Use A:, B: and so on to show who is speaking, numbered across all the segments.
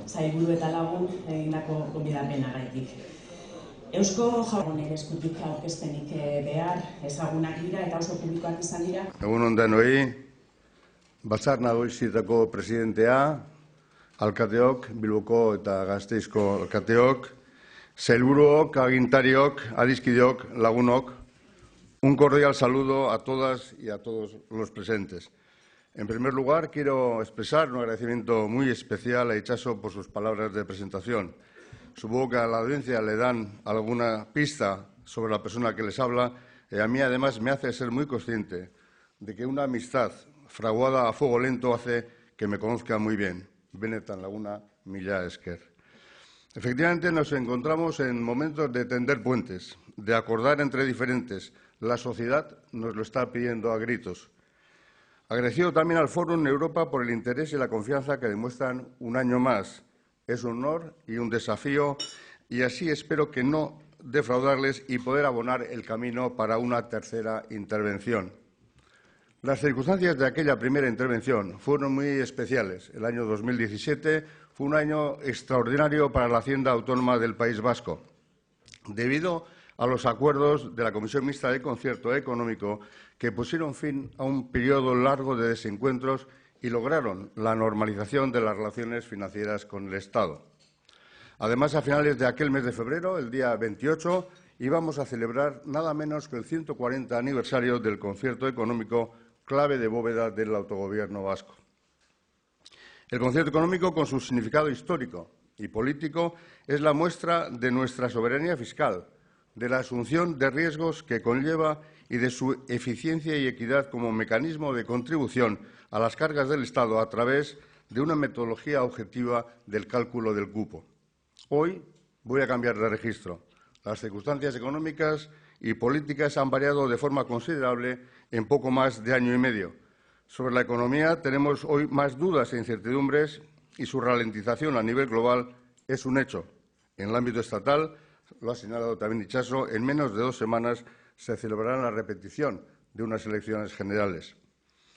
A: Sailburu eta lagun egindako gonbidapenagatik. Eusko Jaurlaritzaren eskutik aurkezpenik behar ezagunak dira eta oso publikoak izan dira.
B: Egun on denoi, Batzar Nagusietako presidentea, alkateok, Bilboko eta Gasteizko alkateok, sailburuok, agintariok, adiskideok, lagunok, un cordial saludo a todas y a todos los presentes. En primer lugar, quiero expresar un agradecimiento muy especial a Itxaso por sus palabras de presentación. Supongo que a la audiencia le dan alguna pista sobre la persona que les habla. A mí, además, me hace ser muy consciente de que una amistad fraguada a fuego lento hace que me conozca muy bien. Benetan Laguna, mila esker. Efectivamente, nos encontramos en momentos de tender puentes, de acordar entre diferentes. La sociedad nos lo está pidiendo a gritos. Agradecido también al Foro en Europa por el interés y la confianza que demuestran un año más. Es un honor y un desafío, y así espero que no defraudarles y poder abonar el camino para una tercera intervención. Las circunstancias de aquella primera intervención fueron muy especiales. El año 2017 fue un año extraordinario para la Hacienda Autónoma del País Vasco, debido a los acuerdos de la Comisión Mixta de Concierto Económico que pusieron fin a un periodo largo de desencuentros y lograron la normalización de las relaciones financieras con el Estado. Además, a finales de aquel mes de febrero, el día 28, íbamos a celebrar nada menos que el 140 aniversario del Concierto Económico, clave de bóveda del autogobierno vasco. El concierto económico, con su significado histórico y político, es la muestra de nuestra soberanía fiscal, de la asunción de riesgos que conlleva y de su eficiencia y equidad como mecanismo de contribución a las cargas del Estado a través de una metodología objetiva del cálculo del cupo. Hoy voy a cambiar de registro. Las circunstancias económicas y políticas han variado de forma considerable en poco más de año y medio. Sobre la economía tenemos hoy más dudas e incertidumbres y su ralentización a nivel global es un hecho. En el ámbito estatal, lo ha señalado también Itxaso, en menos de 2 semanas se celebrará la repetición de unas elecciones generales.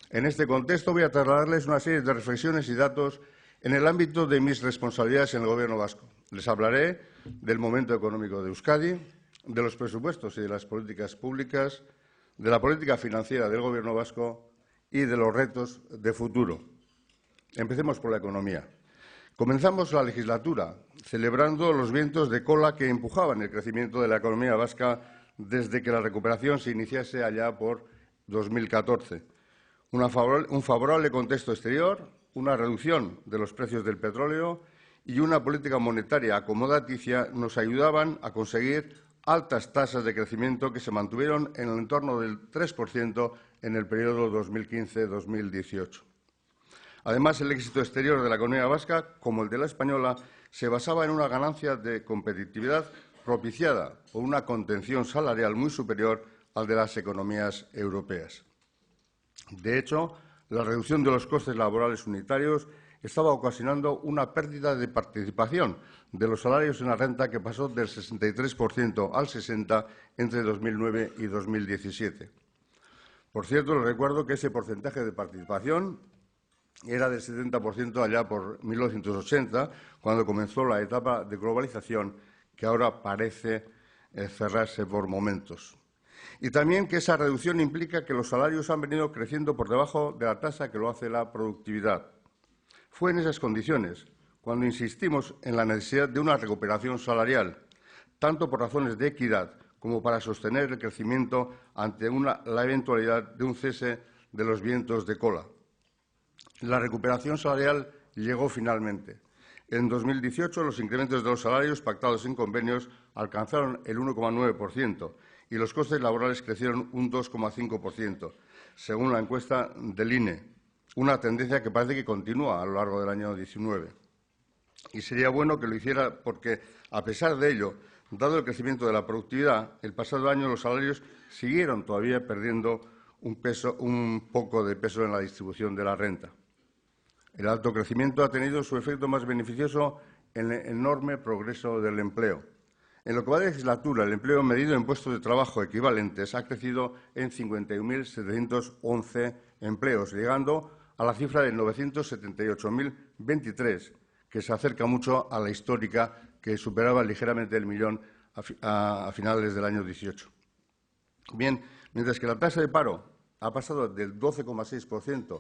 B: En este contexto voy a trasladarles una serie de reflexiones y datos en el ámbito de mis responsabilidades en el Gobierno vasco. Les hablaré del momento económico de Euskadi, de los presupuestos y de las políticas públicas, de la política financiera del Gobierno vasco y de los retos de futuro. Empecemos por la economía. Comenzamos la legislatura celebrando los vientos de cola que empujaban el crecimiento de la economía vasca desde que la recuperación se iniciase allá por 2014. Un favorable contexto exterior, una reducción de los precios del petróleo y una política monetaria acomodaticia nos ayudaban a conseguir altas tasas de crecimiento que se mantuvieron en el entorno del 3% en el periodo 2015-2018. Además, el éxito exterior de la economía vasca, como el de la española, se basaba en una ganancia de competitividad propiciada por una contención salarial muy superior al de las economías europeas. De hecho, la reducción de los costes laborales unitarios estaba ocasionando una pérdida de participación de los salarios en la renta que pasó del 63% al 60% entre 2009 y 2017. Por cierto, les recuerdo que ese porcentaje de participación era del 70% allá por 1980, cuando comenzó la etapa de globalización que ahora parece cerrarse por momentos. Y también que esa reducción implica que los salarios han venido creciendo por debajo de la tasa que lo hace la productividad. Fue en esas condiciones cuando insistimos en la necesidad de una recuperación salarial, tanto por razones de equidad como para sostener el crecimiento ante la eventualidad de un cese de los vientos de cola. La recuperación salarial llegó finalmente En 2018, los incrementos de los salarios pactados en convenios alcanzaron el 1,9% y los costes laborales crecieron un 2,5%, según la encuesta del INE, una tendencia que parece que continúa a lo largo del año 19. Y sería bueno que lo hiciera porque, a pesar de ello, dado el crecimiento de la productividad, el pasado año los salarios siguieron todavía perdiendo un poco de peso en la distribución de la renta. El alto crecimiento ha tenido su efecto más beneficioso en el enorme progreso del empleo. En lo que va de legislatura, el empleo medido en puestos de trabajo equivalentes ha crecido en 51.711 empleos, llegando a la cifra de 978.023, que se acerca mucho a la histórica que superaba ligeramente el millón a finales del año 18. Bien, mientras que la tasa de paro ha pasado del 12,6%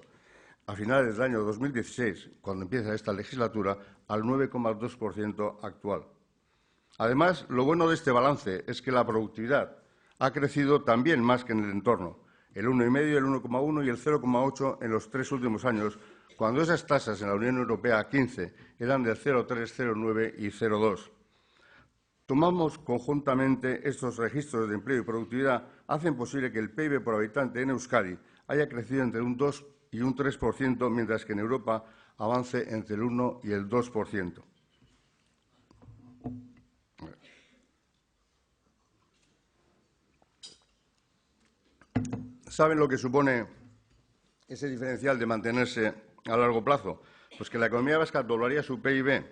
B: a finales del año 2016, cuando empieza esta legislatura, al 9,2% actual. Además, lo bueno de este balance es que la productividad ha crecido también más que en el entorno, el 1,5, el 1,1 y el 0,8 en los 3 últimos años, cuando esas tasas en la Unión Europea 15 eran del 0,3, 0,9 y 0,2. Tomamos conjuntamente estos registros de empleo y productividad, hacen posible que el PIB por habitante en Euskadi haya crecido entre un 2 y un 3%, mientras que en Europa avance entre el 1 y el 2%. ¿Saben lo que supone ese diferencial de mantenerse a largo plazo? Pues que la economía vasca doblaría su PIB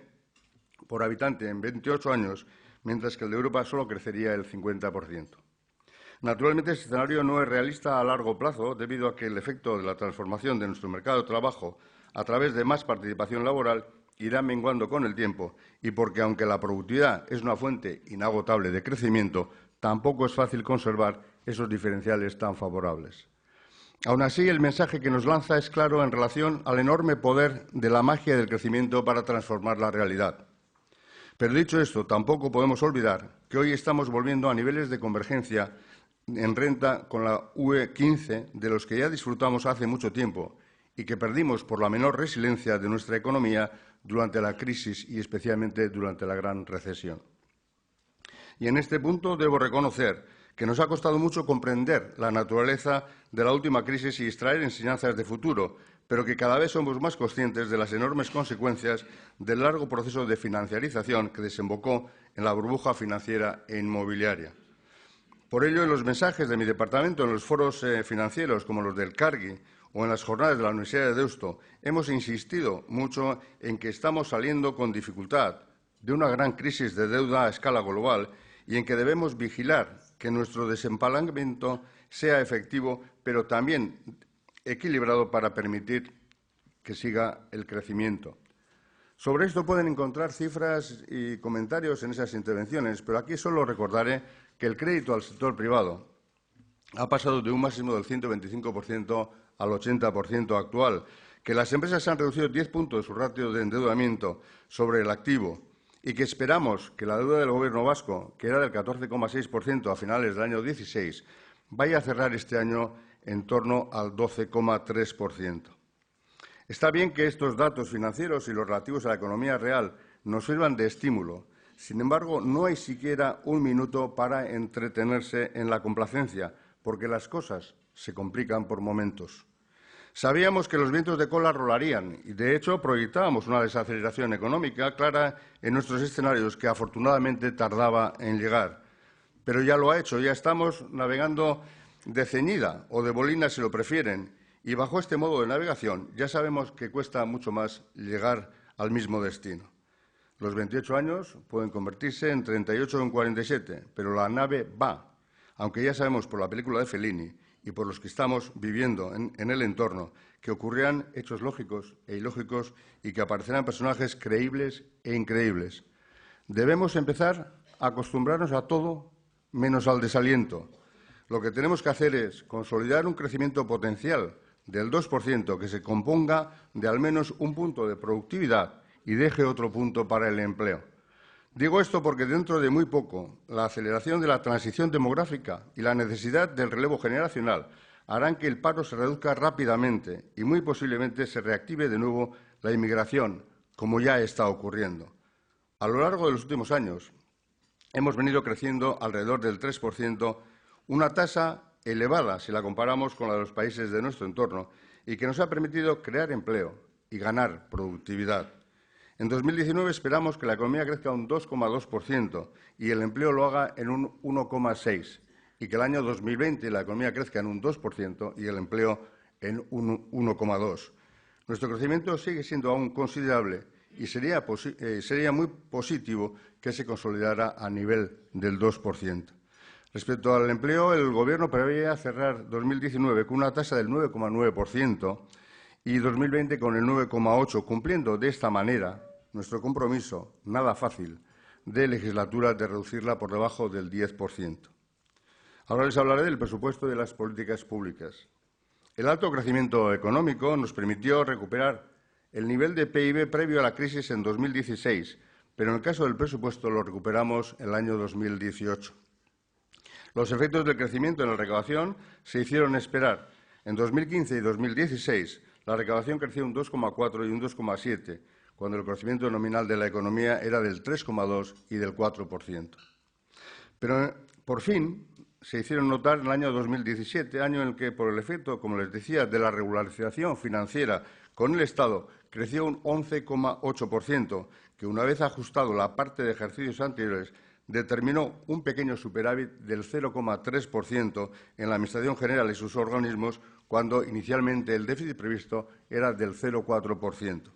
B: por habitante en 28 años, mientras que el de Europa solo crecería el 50%. Naturalmente, este escenario no es realista a largo plazo debido a que el efecto de la transformación de nuestro mercado de trabajo a través de más participación laboral irá menguando con el tiempo y porque, aunque la productividad es una fuente inagotable de crecimiento, tampoco es fácil conservar esos diferenciales tan favorables. Aún así, el mensaje que nos lanza es claro en relación al enorme poder de la magia del crecimiento para transformar la realidad. Pero dicho esto, tampoco podemos olvidar que hoy estamos volviendo a niveles de convergencia en renta con la UE 15 de los que ya disfrutamos hace mucho tiempo y que perdimos por la menor resiliencia de nuestra economía durante la crisis y especialmente durante la gran recesión. Y en este punto debo reconocer que nos ha costado mucho comprender la naturaleza de la última crisis y extraer enseñanzas de futuro, pero que cada vez somos más conscientes de las enormes consecuencias del largo proceso de financiarización que desembocó en la burbuja financiera e inmobiliaria. Por ello, en los mensajes de mi departamento, en los foros financieros como los del Cargi o en las jornadas de la Universidad de Deusto, hemos insistido mucho en que estamos saliendo con dificultad de una gran crisis de deuda a escala global y en que debemos vigilar que nuestro desempalagamiento sea efectivo, pero también equilibrado para permitir que siga el crecimiento. Sobre esto pueden encontrar cifras y comentarios en esas intervenciones, pero aquí solo recordaré que el crédito al sector privado ha pasado de un máximo del 125% al 80% actual, que las empresas han reducido 10 puntos su ratio de endeudamiento sobre el activo y que esperamos que la deuda del Gobierno vasco, que era del 14,6% a finales del año 16, vaya a cerrar este año en torno al 12,3%. Está bien que estos datos financieros y los relativos a la economía real nos sirvan de estímulo. Sin embargo, no hay siquiera un minuto para entretenerse en la complacencia, porque las cosas se complican por momentos. Sabíamos que los vientos de cola rolarían y, de hecho, proyectábamos una desaceleración económica clara en nuestros escenarios que, afortunadamente, tardaba en llegar. Pero ya lo ha hecho, ya estamos navegando de ceñida o de bolina, si lo prefieren, y bajo este modo de navegación ya sabemos que cuesta mucho más llegar al mismo destino. Los 28 años pueden convertirse en 38 o en 47, pero la nave va, aunque ya sabemos por la película de Fellini y por los que estamos viviendo en el entorno que ocurrirán hechos lógicos e ilógicos y que aparecerán personajes creíbles e increíbles. Debemos empezar a acostumbrarnos a todo menos al desaliento. Lo que tenemos que hacer es consolidar un crecimiento potencial del 2% que se componga de al menos un punto de productividad y deje otro punto para el empleo. Digo esto porque dentro de muy poco la aceleración de la transición demográfica y la necesidad del relevo generacional harán que el paro se reduzca rápidamente y muy posiblemente se reactive de nuevo la inmigración, como ya está ocurriendo. A lo largo de los últimos años hemos venido creciendo alrededor del 3%, una tasa elevada si la comparamos con la de los países de nuestro entorno y que nos ha permitido crear empleo y ganar productividad. En 2019 esperamos que la economía crezca un 2,2% y el empleo lo haga en un 1,6%, y que el año 2020 la economía crezca en un 2% y el empleo en un 1,2%. Nuestro crecimiento sigue siendo aún considerable y sería muy positivo que se consolidara a nivel del 2%. Respecto al empleo, el Gobierno preveía cerrar 2019 con una tasa del 9,9% y 2020 con el 9,8%, cumpliendo de esta manera nuestro compromiso, nada fácil, de legislatura de reducirla por debajo del 10%. Ahora les hablaré del presupuesto y de las políticas públicas. El alto crecimiento económico nos permitió recuperar el nivel de PIB previo a la crisis en 2016, pero en el caso del presupuesto lo recuperamos en el año 2018. Los efectos del crecimiento en la recaudación se hicieron esperar. En 2015 y 2016 la recaudación creció un 2,4 y un 2,7, cuando el crecimiento nominal de la economía era del 3,2 y del 4%. Pero, por fin, se hicieron notar en el año 2017, año en el que, por el efecto, como les decía, de la regularización financiera con el Estado, creció un 11,8%, que una vez ajustado la parte de ejercicios anteriores, determinó un pequeño superávit del 0,3% en la Administración General y sus organismos, cuando inicialmente el déficit previsto era del 0,4%.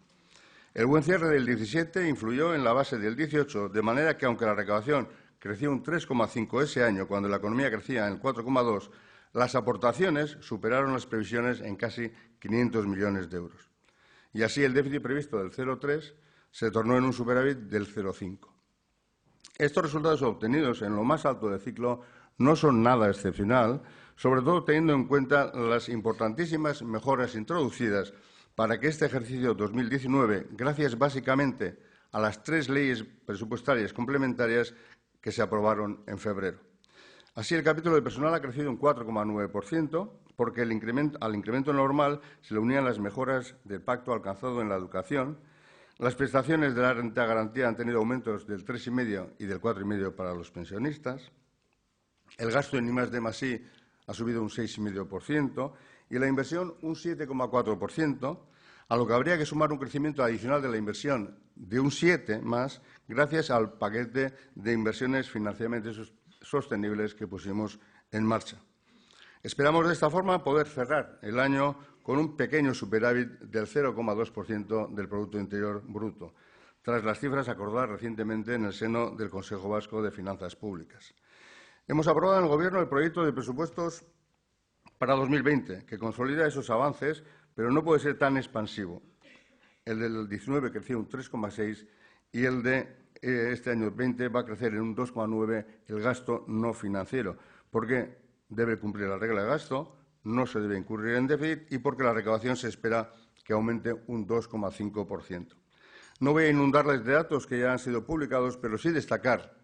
B: El buen cierre del 17 influyó en la base del 18, de manera que, aunque la recaudación creció un 3,5 ese año, cuando la economía crecía en el 4,2, las aportaciones superaron las previsiones en casi 500 millones de euros. Y así el déficit previsto del 0,3 se tornó en un superávit del 0,5. Estos resultados obtenidos en lo más alto del ciclo no son nada excepcional, sobre todo teniendo en cuenta las importantísimas mejoras introducidas para que este ejercicio 2019, gracias básicamente a las 3 leyes presupuestarias complementarias que se aprobaron en febrero. Así, el capítulo de personal ha crecido un 4,9%, porque al incremento normal se le unían las mejoras del pacto alcanzado en la educación. Las prestaciones de la renta de garantía han tenido aumentos del 3,5 y del 4,5 para los pensionistas. El gasto en I+D+I ha subido un 6,5% y la inversión un 7,4%, a lo que habría que sumar un crecimiento adicional de la inversión de un 7 más, gracias al paquete de inversiones financieramente sostenibles que pusimos en marcha. Esperamos de esta forma poder cerrar el año con un pequeño superávit del 0,2% del Producto Interior Bruto, tras las cifras acordadas recientemente en el seno del Consejo Vasco de Finanzas Públicas. Hemos aprobado en el Gobierno el proyecto de presupuestos para 2020, que consolida esos avances, pero no puede ser tan expansivo. El del 19 creció un 3,6 y el de este año 20 va a crecer en un 2,9 el gasto no financiero, porque debe cumplir la regla de gasto, no se debe incurrir en déficit y porque la recaudación se espera que aumente un 2,5%. No voy a inundarles de datos que ya han sido publicados, pero sí destacar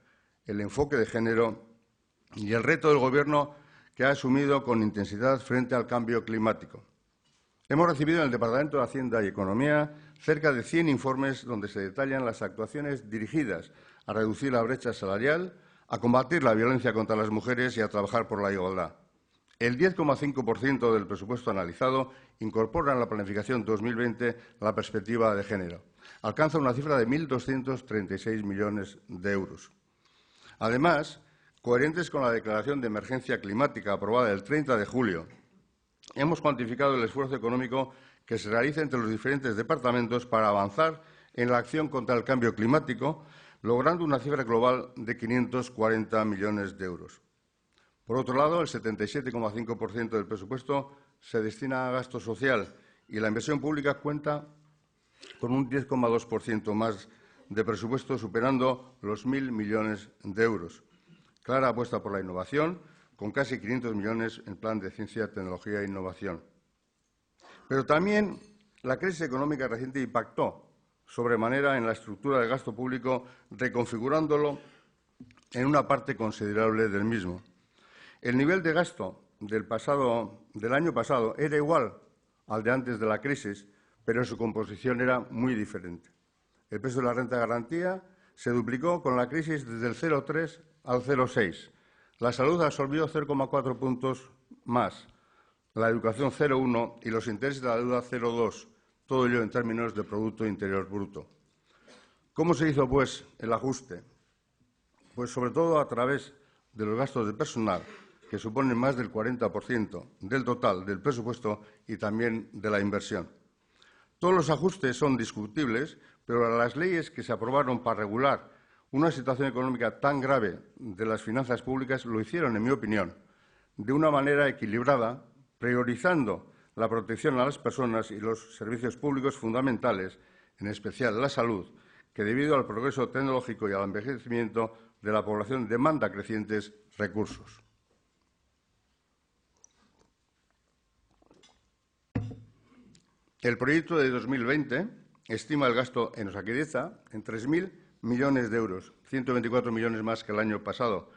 B: el enfoque de género y el reto del Gobierno que ha asumido con intensidad frente al cambio climático. Hemos recibido en el Departamento de Hacienda y Economía cerca de 100 informes donde se detallan las actuaciones dirigidas a reducir la brecha salarial, a combatir la violencia contra las mujeres y a trabajar por la igualdad. El 10,5% del presupuesto analizado incorpora en la planificación 2020 la perspectiva de género. Alcanza una cifra de 1.236 millones de euros. Además, coherentes con la declaración de emergencia climática aprobada el 30 de julio, hemos cuantificado el esfuerzo económico que se realiza entre los diferentes departamentos para avanzar en la acción contra el cambio climático, logrando una cifra global de 540 millones de euros. Por otro lado, el 77,5% del presupuesto se destina a gasto social y la inversión pública cuenta con un 10,2% más de presupuesto, superando los 1.000 millones de euros. Clara apuesta por la innovación, con casi 500 millones en plan de ciencia, tecnología e innovación. Pero también la crisis económica reciente impactó sobremanera en la estructura del gasto público, reconfigurándolo en una parte considerable del mismo. El nivel de gasto del año pasado era igual al de antes de la crisis, pero su composición era muy diferente. El peso de la renta de garantía se duplicó con la crisis desde el 0,3 al 0,6. La salud absorbió 0,4 puntos más, la educación 0,1 y los intereses de la deuda 0,2, todo ello en términos de Producto Interior Bruto. ¿Cómo se hizo, pues, el ajuste? Pues sobre todo a través de los gastos de personal, que suponen más del 40% del total del presupuesto y también de la inversión. Todos los ajustes son discutibles, pero las leyes que se aprobaron para regular una situación económica tan grave de las finanzas públicas lo hicieron, en mi opinión, de una manera equilibrada, priorizando la protección a las personas y los servicios públicos fundamentales, en especial la salud, que debido al progreso tecnológico y al envejecimiento de la población demanda crecientes recursos. El proyecto de 2020 estima el gasto en Osakidetza en 3.000 millones de euros, 124 millones más que el año pasado.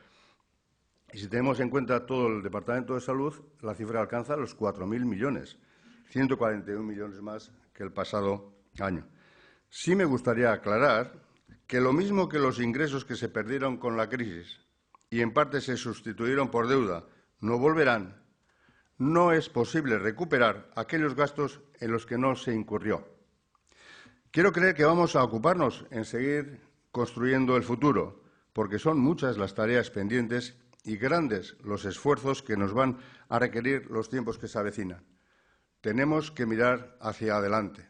B: Y si tenemos en cuenta todo el Departamento de Salud, la cifra alcanza los 4.000 millones, 141 millones más que el pasado año. Sí me gustaría aclarar que lo mismo que los ingresos que se perdieron con la crisis y en parte se sustituyeron por deuda no volverán, no es posible recuperar aquellos gastos en los que no se incurrió. Quiero creer que vamos a ocuparnos en seguir construyendo el futuro, porque son muchas las tareas pendientes y grandes los esfuerzos que nos van a requerir los tiempos que se avecinan. Tenemos que mirar hacia adelante.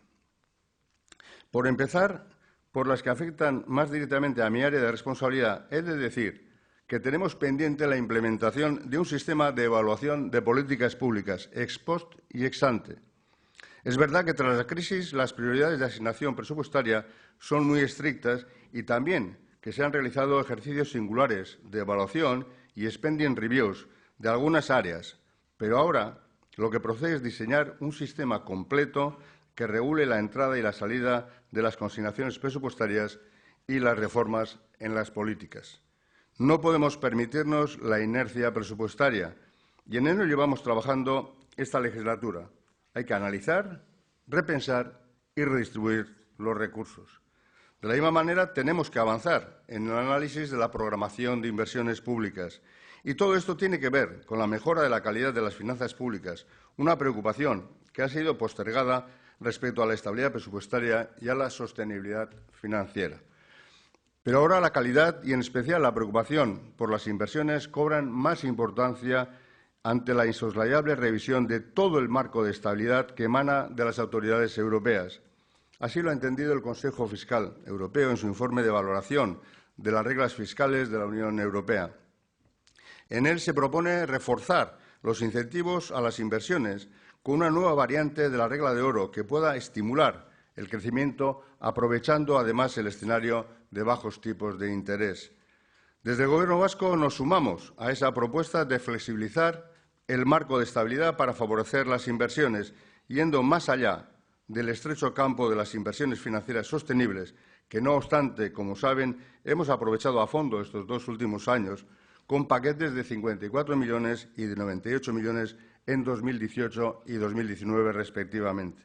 B: Por empezar, por las que afectan más directamente a mi área de responsabilidad, he de decir que tenemos pendiente la implementación de un sistema de evaluación de políticas públicas, ex post y ex ante. Es verdad que tras la crisis las prioridades de asignación presupuestaria son muy estrictas y también que se han realizado ejercicios singulares de evaluación y spending reviews de algunas áreas, pero ahora lo que procede es diseñar un sistema completo que regule la entrada y la salida de las consignaciones presupuestarias y las reformas en las políticas. No podemos permitirnos la inercia presupuestaria y en ello llevamos trabajando esta legislatura. Hay que analizar, repensar y redistribuir los recursos. De la misma manera, tenemos que avanzar en el análisis de la programación de inversiones públicas. Y todo esto tiene que ver con la mejora de la calidad de las finanzas públicas, una preocupación que ha sido postergada respecto a la estabilidad presupuestaria y a la sostenibilidad financiera. Pero ahora la calidad y, en especial, la preocupación por las inversiones cobran más importancia ante la insoslayable revisión de todo el marco de estabilidad que emana de las autoridades europeas. Así lo ha entendido el Consejo Fiscal Europeo en su informe de valoración de las reglas fiscales de la Unión Europea. En él se propone reforzar los incentivos a las inversiones con una nueva variante de la regla de oro que pueda estimular el crecimiento, aprovechando además el escenario de bajos tipos de interés. Desde el Gobierno vasco nos sumamos a esa propuesta de flexibilizar el marco de estabilidad para favorecer las inversiones, yendo más allá del estrecho campo de las inversiones financieras sostenibles, que, no obstante, como saben, hemos aprovechado a fondo estos 2 últimos años, con paquetes de 54 millones y de 98 millones en 2018 y 2019, respectivamente.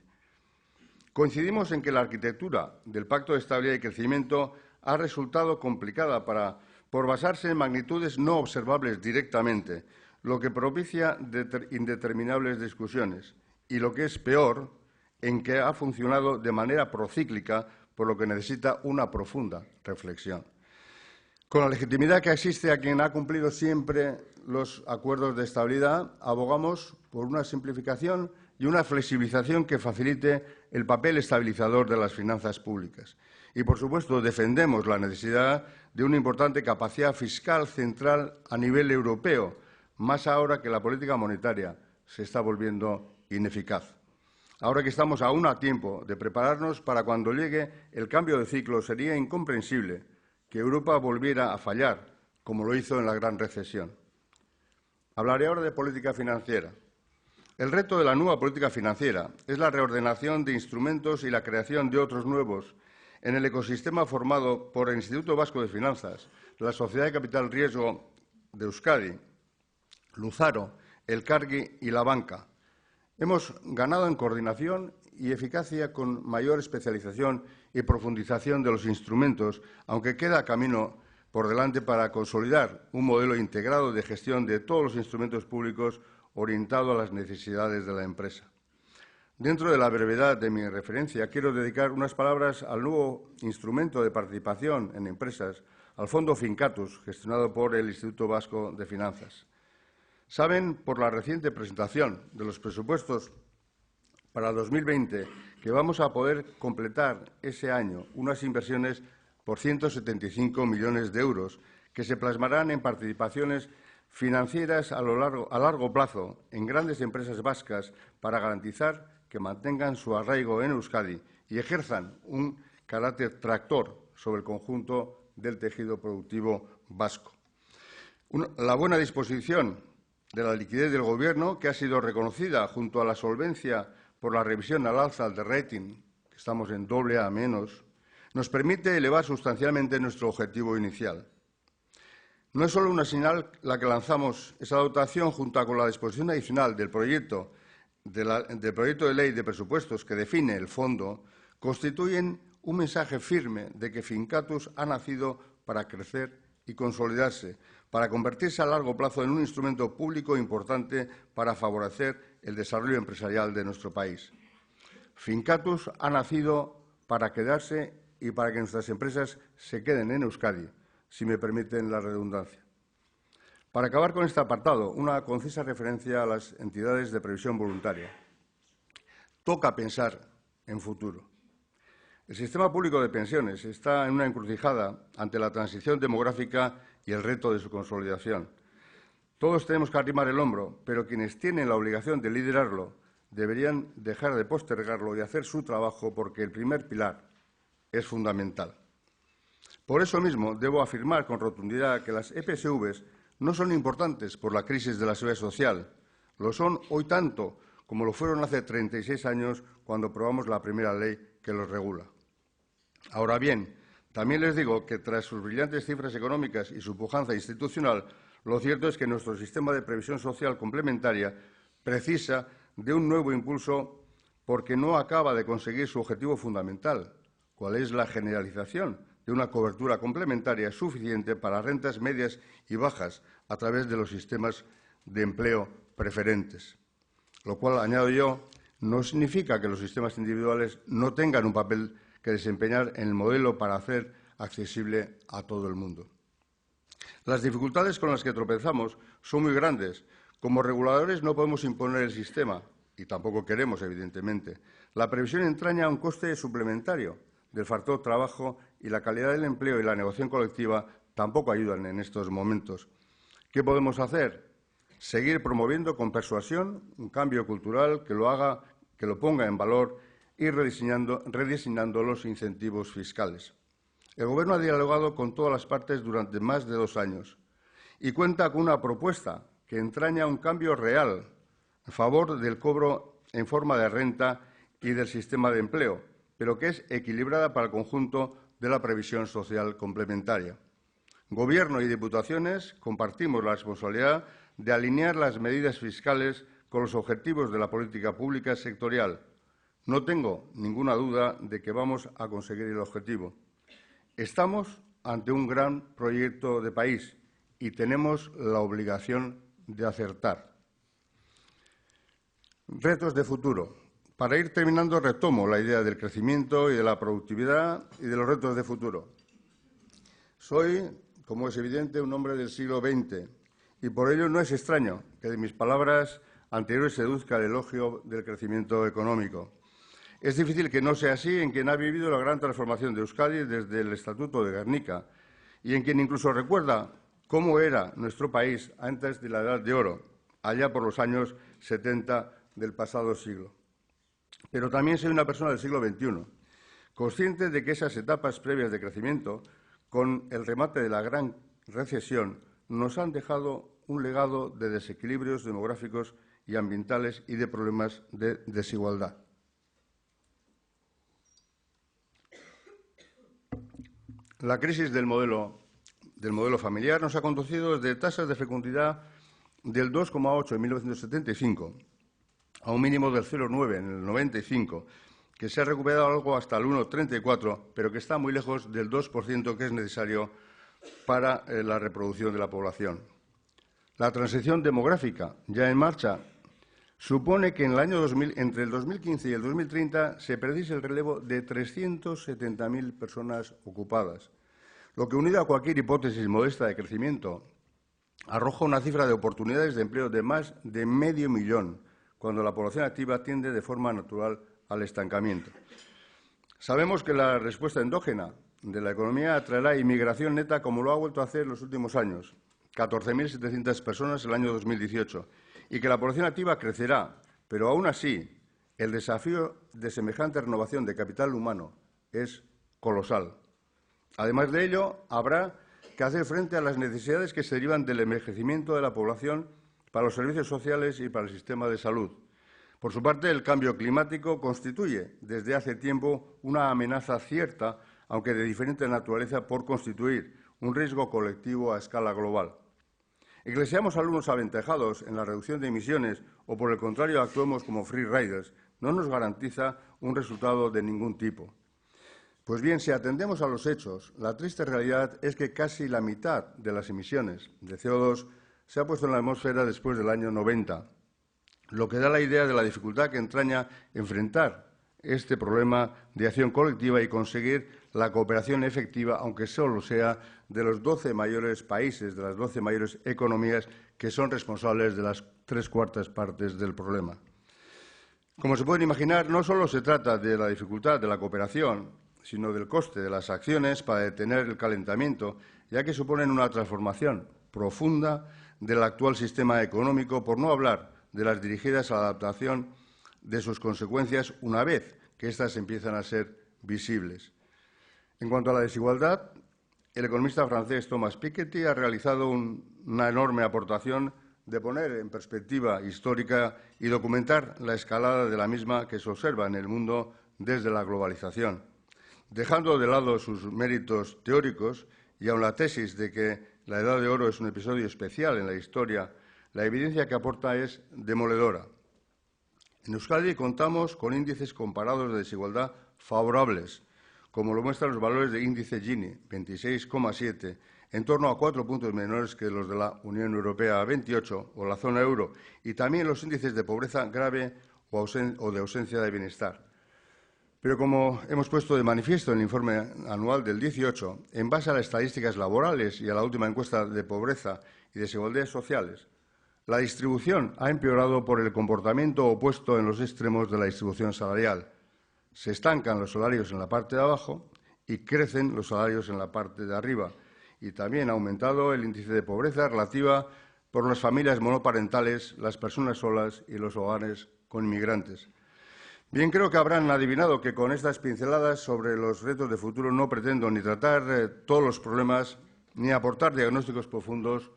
B: Coincidimos en que la arquitectura del Pacto de Estabilidad y Crecimiento ha resultado complicada por basarse en magnitudes no observables directamente, lo que propicia indeterminables discusiones y, lo que es peor, en que ha funcionado de manera procíclica, por lo que necesita una profunda reflexión. Con la legitimidad que existe a quien ha cumplido siempre los acuerdos de estabilidad, abogamos por una simplificación y una flexibilización que facilite el papel estabilizador de las finanzas públicas. Y, por supuesto, defendemos la necesidad de una importante capacidad fiscal central a nivel europeo, más ahora que la política monetaria se está volviendo ineficaz. Ahora que estamos aún a tiempo de prepararnos para cuando llegue el cambio de ciclo, sería incomprensible que Europa volviera a fallar, como lo hizo en la gran recesión. Hablaré ahora de política financiera. El reto de la nueva política financiera es la reordenación de instrumentos y la creación de otros nuevos en el ecosistema formado por el Instituto Vasco de Finanzas, la Sociedad de Capital Riesgo de Euskadi, Luzaro, el Cargi y la banca. Hemos ganado en coordinación y eficacia con mayor especialización y profundización de los instrumentos, aunque queda camino por delante para consolidar un modelo integrado de gestión de todos los instrumentos públicos orientado a las necesidades de la empresa. Dentro de la brevedad de mi referencia, quiero dedicar unas palabras al nuevo instrumento de participación en empresas, al Fondo Fincatus, gestionado por el Instituto Vasco de Finanzas. Saben, por la reciente presentación de los presupuestos para 2020, que vamos a poder completar ese año unas inversiones por 175 millones de euros que se plasmarán en participaciones financieras a largo plazo en grandes empresas vascas para garantizar que mantengan su arraigo en Euskadi y ejerzan un carácter tractor sobre el conjunto del tejido productivo vasco. La buena disposición de la liquidez del Gobierno, que ha sido reconocida junto a la solvencia por la revisión al alza del rating, que estamos en AA-, nos permite elevar sustancialmente nuestro objetivo inicial. No es solo una señal la que lanzamos, esa dotación junto con la disposición adicional del proyecto de ley de presupuestos que define el fondo, constituyen un mensaje firme de que Fincatus ha nacido para crecer y consolidarse, para convertirse a largo plazo en un instrumento público importante para favorecer el desarrollo empresarial de nuestro país. Fincatus ha nacido para quedarse y para que nuestras empresas se queden en Euskadi, si me permiten la redundancia. Para acabar con este apartado, una concisa referencia a las entidades de previsión voluntaria. Toca pensar en futuro. El sistema público de pensiones está en una encrucijada ante la transición demográfica y el reto de su consolidación. Todos tenemos que arrimar el hombro, pero quienes tienen la obligación de liderarlo deberían dejar de postergarlo y hacer su trabajo porque el primer pilar es fundamental. Por eso mismo, debo afirmar con rotundidad que las EPSVs no son importantes por la crisis de la seguridad social. Lo son hoy tanto como lo fueron hace 36 años cuando aprobamos la primera ley que los regula. Ahora bien, también les digo que tras sus brillantes cifras económicas y su pujanza institucional, lo cierto es que nuestro sistema de previsión social complementaria precisa de un nuevo impulso porque no acaba de conseguir su objetivo fundamental, cuál es la generalización de una cobertura complementaria suficiente para rentas medias y bajas a través de los sistemas de empleo preferentes. Lo cual, añado yo, no significa que los sistemas individuales no tengan un papel que desempeñar en el modelo para hacer accesible a todo el mundo. Las dificultades con las que tropezamos son muy grandes. Como reguladores no podemos imponer el sistema, y tampoco queremos, evidentemente. La previsión entraña un coste suplementario del factor trabajo y la calidad del empleo y la negociación colectiva tampoco ayudan en estos momentos. ¿Qué podemos hacer? Seguir promoviendo con persuasión un cambio cultural que lo ponga en valor y rediseñando los incentivos fiscales. El Gobierno ha dialogado con todas las partes durante más de 2 años y cuenta con una propuesta que entraña un cambio real en favor del cobro en forma de renta y del sistema de empleo, pero que es equilibrada para el conjunto de la previsión social complementaria. Gobierno y Diputaciones compartimos la responsabilidad de alinear las medidas fiscales con los objetivos de la política pública sectorial. No tengo ninguna duda de que vamos a conseguir el objetivo. Estamos ante un gran proyecto de país y tenemos la obligación de acertar. Retos de futuro. Para ir terminando, retomo la idea del crecimiento y de la productividad y de los retos de futuro. Soy, como es evidente, un hombre del siglo XX y por ello no es extraño que de mis palabras anteriores se deduzca el elogio del crecimiento económico. Es difícil que no sea así en quien ha vivido la gran transformación de Euskadi desde el Estatuto de Gernika y en quien incluso recuerda cómo era nuestro país antes de la Edad de Oro, allá por los años 70 del pasado siglo. Pero también soy una persona del siglo XXI, consciente de que esas etapas previas de crecimiento, con el remate de la gran recesión, nos han dejado un legado de desequilibrios demográficos y ambientales y de problemas de desigualdad. La crisis del modelo familiar nos ha conducido desde tasas de fecundidad del 2,8 en 1975 a un mínimo del 0,9 en el 95 que se ha recuperado algo hasta el 1,34, pero que está muy lejos del 2% que es necesario para la reproducción de la población. La transición demográfica, ya en marcha, supone que en el año 2000, entre el 2015 y el 2030 se precise el relevo de 370.000 personas ocupadas, lo que, unido a cualquier hipótesis modesta de crecimiento, arroja una cifra de oportunidades de empleo de más de 500.000, cuando la población activa tiende de forma natural al estancamiento. Sabemos que la respuesta endógena de la economía atraerá inmigración neta como lo ha vuelto a hacer en los últimos años, 14.700 personas el año 2018, y que la población activa crecerá, pero aún así el desafío de semejante renovación de capital humano es colosal. Además de ello, habrá que hacer frente a las necesidades que se derivan del envejecimiento de la población para los servicios sociales y para el sistema de salud. Por su parte, el cambio climático constituye desde hace tiempo una amenaza cierta, aunque de diferente naturaleza, por constituir un riesgo colectivo a escala global. Y que seamos alumnos aventajados en la reducción de emisiones o, por el contrario, actuemos como free riders, no nos garantiza un resultado de ningún tipo. Pues bien, si atendemos a los hechos, la triste realidad es que casi la mitad de las emisiones de CO2 se ha puesto en la atmósfera después del año 90, lo que da la idea de la dificultad que entraña enfrentar este problema de acción colectiva y conseguir la cooperación efectiva, aunque solo sea de los 12 mayores países, de las 12 mayores economías que son responsables de las 3/4 partes del problema. Como se pueden imaginar, no solo se trata de la dificultad de la cooperación, sino del coste de las acciones para detener el calentamiento, ya que suponen una transformación profunda del actual sistema económico, por no hablar de las dirigidas a la adaptación de sus consecuencias una vez que éstas empiezan a ser visibles. En cuanto a la desigualdad, el economista francés Thomas Piketty ha realizado una enorme aportación de poner en perspectiva histórica y documentar la escalada de la misma que se observa en el mundo desde la globalización. Dejando de lado sus méritos teóricos y aun la tesis de que la Edad de Oro es un episodio especial en la historia, la evidencia que aporta es demoledora. En Euskadi contamos con índices comparados de desigualdad favorables, como lo muestran los valores de índice Gini, 26,7, en torno a 4 puntos menores que los de la Unión Europea, 28, o la zona euro, y también los índices de pobreza grave o de ausencia de bienestar. Pero, como hemos puesto de manifiesto en el informe anual del 18, en base a las estadísticas laborales y a la última encuesta de pobreza y desigualdades sociales, la distribución ha empeorado por el comportamiento opuesto en los extremos de la distribución salarial. Se estancan los salarios en la parte de abajo y crecen los salarios en la parte de arriba. Y también ha aumentado el índice de pobreza relativa por las familias monoparentales, las personas solas y los hogares con inmigrantes. Bien, creo que habrán adivinado que con estas pinceladas sobre los retos de futuro no pretendo ni tratar todos los problemas ni aportar diagnósticos profundos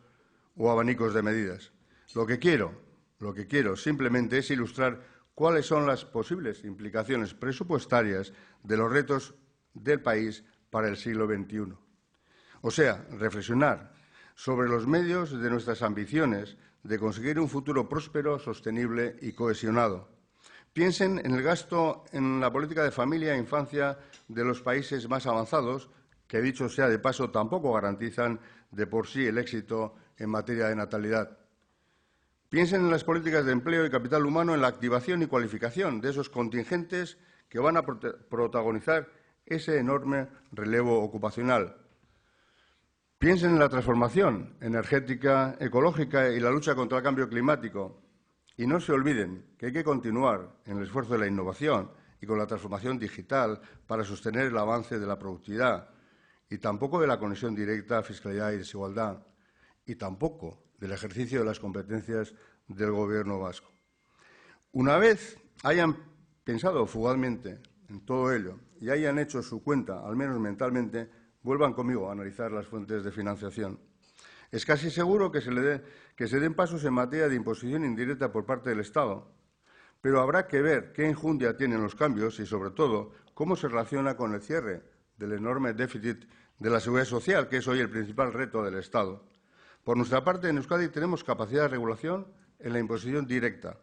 B: o abanicos de medidas. Lo que quiero simplemente es ilustrar cuáles son las posibles implicaciones presupuestarias de los retos del país para el siglo XXI. O sea, reflexionar sobre los medios de nuestras ambiciones de conseguir un futuro próspero, sostenible y cohesionado. Piensen en el gasto en la política de familia e infancia de los países más avanzados, que, dicho sea de paso, tampoco garantizan de por sí el éxito en materia de natalidad. Piensen en las políticas de empleo y capital humano, en la activación y cualificación de esos contingentes que van a protagonizar ese enorme relevo ocupacional. Piensen en la transformación energética, ecológica y la lucha contra el cambio climático. Y no se olviden que hay que continuar en el esfuerzo de la innovación y con la transformación digital para sostener el avance de la productividad, y tampoco de la conexión directa a fiscalidad y desigualdad, y tampoco del ejercicio de las competencias del Gobierno vasco. Una vez hayan pensado fugazmente en todo ello y hayan hecho su cuenta, al menos mentalmente, vuelvan conmigo a analizar las fuentes de financiación. Es casi seguro que se den pasos en materia de imposición indirecta por parte del Estado, pero habrá que ver qué enjundia tienen los cambios y, sobre todo, cómo se relaciona con el cierre del enorme déficit de la seguridad social, que es hoy el principal reto del Estado. Por nuestra parte, en Euskadi tenemos capacidad de regulación en la imposición directa.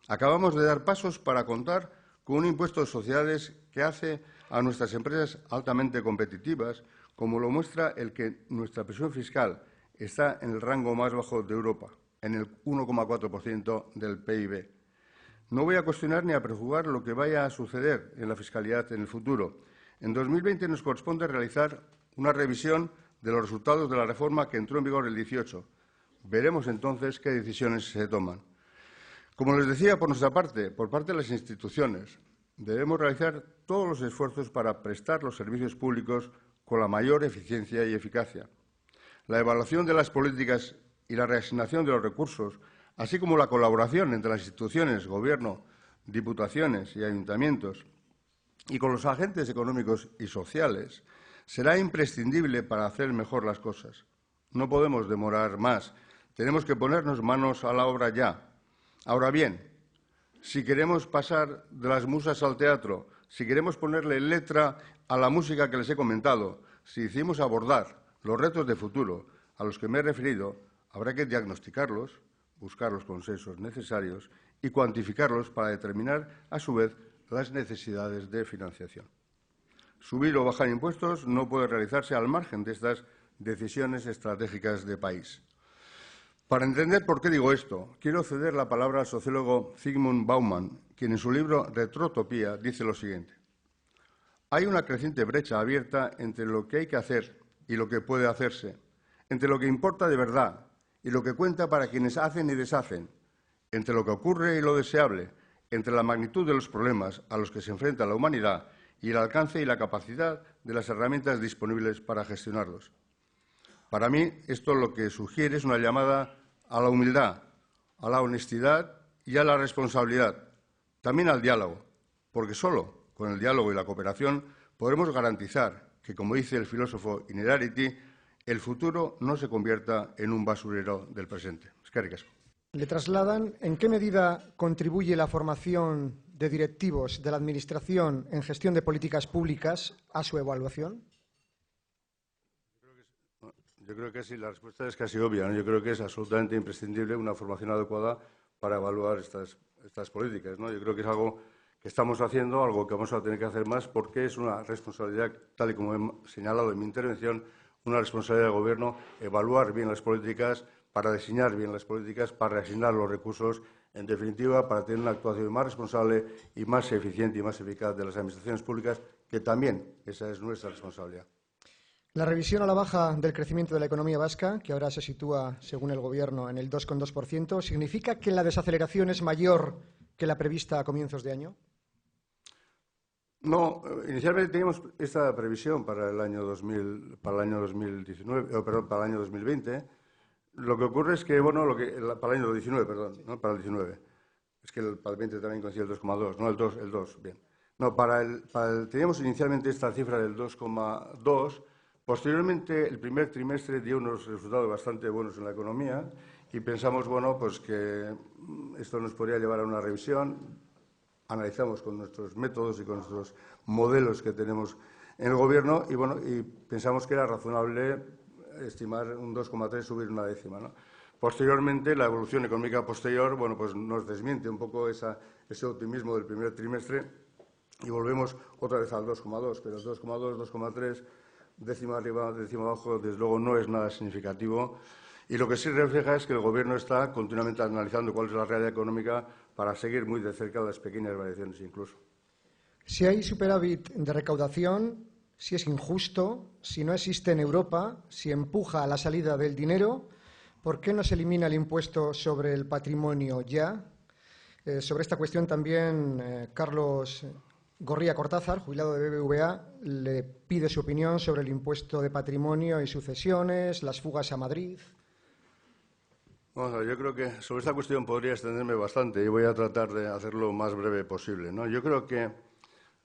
B: Acabamos de dar pasos para contar con un impuesto de sociedades que hace a nuestras empresas altamente competitivas, como lo muestra el que nuestra presión fiscal está en el rango más bajo de Europa, en el 1,4% del PIB. No voy a cuestionar ni a prejuzgar lo que vaya a suceder en la fiscalidad en el futuro. En 2020 nos corresponde realizar una revisión de los resultados de la reforma que entró en vigor el 18. Veremos entonces qué decisiones se toman. Como les decía, por nuestra parte, por parte de las instituciones, debemos realizar todos los esfuerzos para prestar los servicios públicos con la mayor eficiencia y eficacia. La evaluación de las políticas y la reasignación de los recursos, así como la colaboración entre las instituciones, Gobierno, diputaciones y ayuntamientos, y con los agentes económicos y sociales, será imprescindible para hacer mejor las cosas. No podemos demorar más. Tenemos que ponernos manos a la obra ya. Ahora bien, si queremos pasar de las musas al teatro, si queremos ponerle letra a la música que les he comentado, si decidimos abordar los retos de futuro a los que me he referido, habrá que diagnosticarlos, buscar los consensos necesarios y cuantificarlos para determinar, a su vez, las necesidades de financiación. Subir o bajar impuestos no puede realizarse al margen de estas decisiones estratégicas de país. Para entender por qué digo esto, quiero ceder la palabra al sociólogo Zygmunt Bauman, quien en su libro Retrotopía dice lo siguiente. Hay una creciente brecha abierta entre lo que hay que hacer y lo que puede hacerse, entre lo que importa de verdad y lo que cuenta para quienes hacen y deshacen, entre lo que ocurre y lo deseable, entre la magnitud de los problemas a los que se enfrenta la humanidad y el alcance y la capacidad de las herramientas disponibles para gestionarlos. Para mí, esto lo que sugiere es una llamada a la humildad, a la honestidad y a la responsabilidad, también al diálogo, porque solo con el diálogo y la cooperación podremos garantizar que, como dice el filósofo Innerarity, el futuro no se convierta en un basurero del presente. Eskerrik asko.
C: Le trasladan en qué medida contribuye la formación de directivos de la Administración en gestión de políticas públicas a su evaluación.
B: Yo creo que sí, la respuesta es casi obvia, ¿no? Yo creo que es absolutamente imprescindible una formación adecuada para evaluar estas políticas, ¿no? Yo creo que es algo que estamos haciendo, algo que vamos a tener que hacer más, porque es una responsabilidad, tal y como he señalado en mi intervención, una responsabilidad del Gobierno evaluar bien las políticas, para diseñar bien las políticas, para reasignar los recursos, en definitiva, para tener una actuación más responsable y más eficiente y más eficaz de las administraciones públicas, que también esa es nuestra responsabilidad.
C: La revisión a la baja del crecimiento de la economía vasca, que ahora se sitúa, según el Gobierno, en el 2,2%, ¿significa que la desaceleración es mayor que la prevista a comienzos de año?
B: No, inicialmente teníamos esta previsión para el año 2020. Lo que ocurre es que, bueno, para el año 19, perdón, no para el 19. Es que para el 20 también coincide el 2,2, no el 2, bien. No, teníamos inicialmente esta cifra del 2,2. Posteriormente, el primer trimestre dio unos resultados bastante buenos en la economía y pensamos, bueno, pues que esto nos podría llevar a una revisión. Analizamos con nuestros métodos y con nuestros modelos que tenemos en el Gobierno y pensamos que era razonable estimar un 2,3, subir una décima, ¿no? Posteriormente, la evolución económica posterior, bueno, pues nos desmiente un poco ese optimismo del primer trimestre y volvemos otra vez al 2,2, pero el 2,2, 2,3, décima arriba, décima abajo, desde luego no es nada significativo. Y lo que sí refleja es que el Gobierno está continuamente analizando cuál es la realidad económica para seguir muy de cerca las pequeñas variaciones incluso.
C: Si hay superávit de recaudación, si es injusto, si no existe en Europa, si empuja a la salida del dinero, ¿por qué no se elimina el impuesto sobre el patrimonio ya? Sobre esta cuestión también Carlos Gorría Cortázar, jubilado de BBVA, le pide su opinión sobre el impuesto de patrimonio y sucesiones, las fugas a Madrid.
B: Bueno, yo creo que sobre esta cuestión podría extenderme bastante y voy a tratar de hacerlo lo más breve posible, ¿no? Yo creo que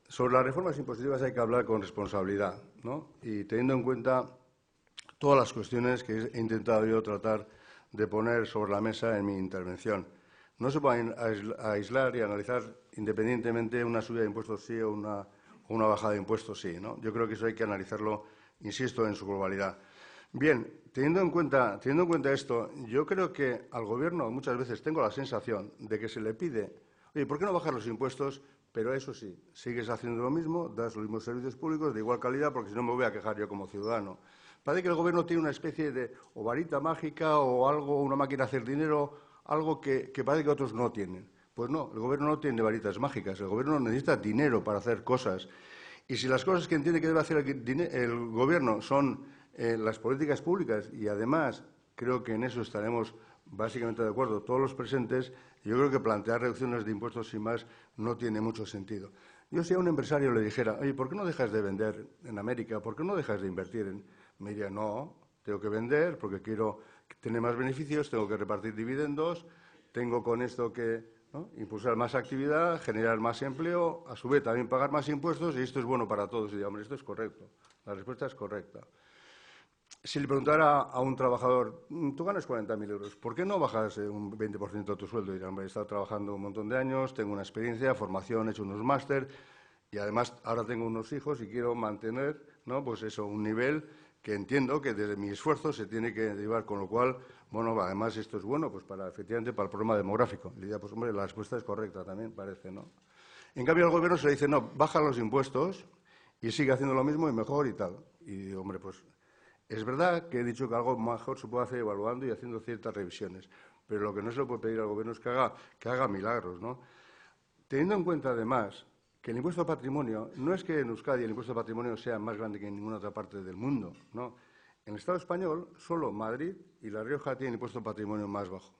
B: sobre las reformas impositivas hay que hablar con responsabilidad, ¿no? Y teniendo en cuenta todas las cuestiones que he intentado yo tratar de poner sobre la mesa en mi intervención. No se puede aislar y analizar independientemente una subida de impuestos sí o una bajada de impuestos sí, ¿no? Yo creo que eso hay que analizarlo, insisto, en su globalidad. Bien, teniendo en cuenta esto, yo creo que al Gobierno muchas veces tengo la sensación de que se le pide Oye, ¿por qué no bajar los impuestos? Pero eso sí, sigues haciendo lo mismo, das los mismos servicios públicos de igual calidad, porque si no me voy a quejar yo como ciudadano. Parece que el Gobierno tiene una especie de o varita mágica o algo, una máquina de hacer dinero, algo que parece que otros no tienen. Pues no, el Gobierno no tiene varitas mágicas, el Gobierno necesita dinero para hacer cosas. Y si las cosas que entiende que debe hacer el Gobierno son las políticas públicas, y además creo que en eso estaremos básicamente de acuerdo todos los presentes, yo creo que plantear reducciones de impuestos sin más no tiene mucho sentido. Yo si a un empresario le dijera, oye, ¿por qué no dejas de vender en América? ¿Por qué no dejas de invertir en...? Me diría, no, tengo que vender porque quiero tener más beneficios, tengo que repartir dividendos, tengo con esto que impulsar más actividad, generar más empleo, a su vez también pagar más impuestos y esto es bueno para todos. Y digo, hombre, esto es correcto, la respuesta es correcta. Si le preguntara a un trabajador, tú ganas 40.000 euros, ¿por qué no bajas un 20% de tu sueldo? Y dirán, hombre, he estado trabajando un montón de años, tengo una experiencia, formación, he hecho unos máster y además ahora tengo unos hijos y quiero mantener, pues eso, un nivel que entiendo que desde mi esfuerzo se tiene que derivar, con lo cual, bueno, además esto es bueno, pues efectivamente para el problema demográfico. Le diría, pues hombre, la respuesta es correcta también, parece, ¿no? En cambio, al Gobierno se le dice, no, baja los impuestos y sigue haciendo lo mismo y mejor y tal. Y digo, hombre, pues es verdad que he dicho que algo mejor se puede hacer evaluando y haciendo ciertas revisiones, pero lo que no se le puede pedir al Gobierno es que haga milagros, ¿no? Teniendo en cuenta, además, que el impuesto de patrimonio, no es que en Euskadi el impuesto de patrimonio sea más grande que en ninguna otra parte del mundo, no. En el Estado español, solo Madrid y La Rioja tienen impuesto de patrimonio más bajo.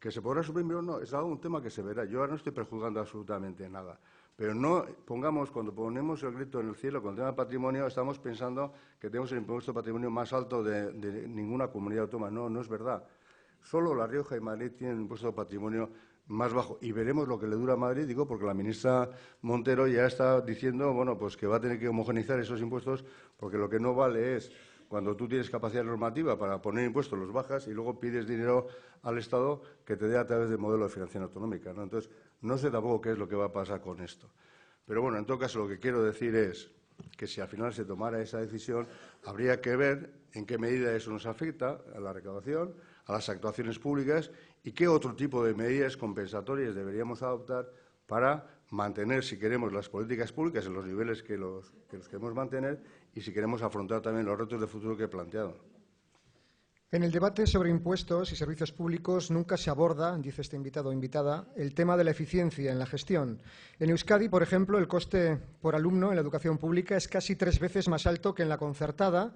B: ¿Que se podrá suprimir o no? Es algo, un tema que se verá. Yo ahora no estoy prejuzgando absolutamente nada. Pero no pongamos, cuando ponemos el grito en el cielo con el tema del patrimonio, estamos pensando que tenemos el impuesto de patrimonio más alto de ninguna comunidad autónoma. No, no es verdad. Solo La Rioja y Madrid tienen un impuesto de patrimonio más bajo. Y veremos lo que le dura a Madrid, digo, porque la ministra Montero ya está diciendo, bueno, pues que va a tener que homogeneizar esos impuestos, porque lo que no vale es cuando tú tienes capacidad normativa para poner impuestos, los bajas y luego pides dinero al Estado que te dé a través del modelo de financiación autonómica, ¿no? Entonces, no sé tampoco qué es lo que va a pasar con esto. Pero bueno, en todo caso, lo que quiero decir es que si al final se tomara esa decisión, habría que ver en qué medida eso nos afecta a la recaudación, a las actuaciones públicas y qué otro tipo de medidas compensatorias deberíamos adoptar para mantener, si queremos, las políticas públicas en los niveles que los queremos mantener y si queremos afrontar también los retos de futuro que he planteado.
C: En el debate sobre impuestos y servicios públicos nunca se aborda, dice este invitado o invitada, el tema de la eficiencia en la gestión. En Euskadi, por ejemplo, el coste por alumno en la educación pública es casi 3 veces más alto que en la concertada.